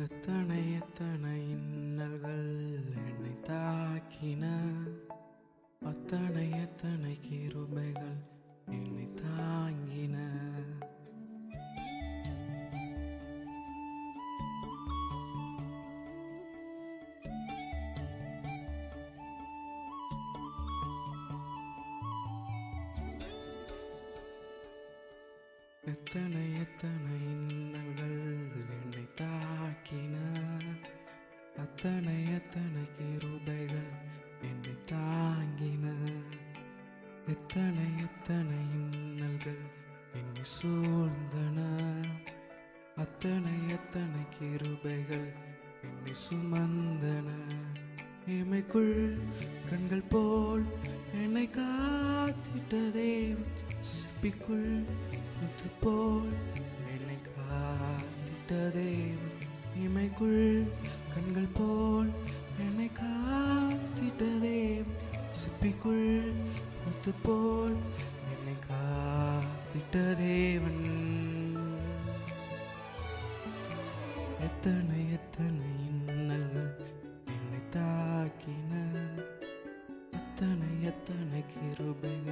எத்தனை எத்தனை இன்னல்கள் என்னை தாக்கின, அத்தனை எத்தனை கிருபைகள் என்னை தாங்கின. எத்தனை எத்தனை இன்னல்கள் என்னை தாக்கின, அத்தனை எத்தனை கிருபைகள் என்னை தாங்கின. எத்தனை எத்தனை இன்னல்கள் என்னை சூழ்ந்தன, அத்தனை எத்தனை கிருபைகள் என்னை சுமந்தன. இமைக்குள் கண்கள் போல் என்னை காத்திட்டதே, சிப்பிக்குள் முத்து போல் என்னை காத்திட்டதே. இமைக்குள் கண்கள் போல் என்னை காத்திட்டதே, சிப்பிக்குள் முத்து போல் என்னை காத்திட்டதேவன். எத்தனை எத்தனை இன்னல்கள் என்னை தாக்கின, அத்தனை எத்தனை கிருபைகள்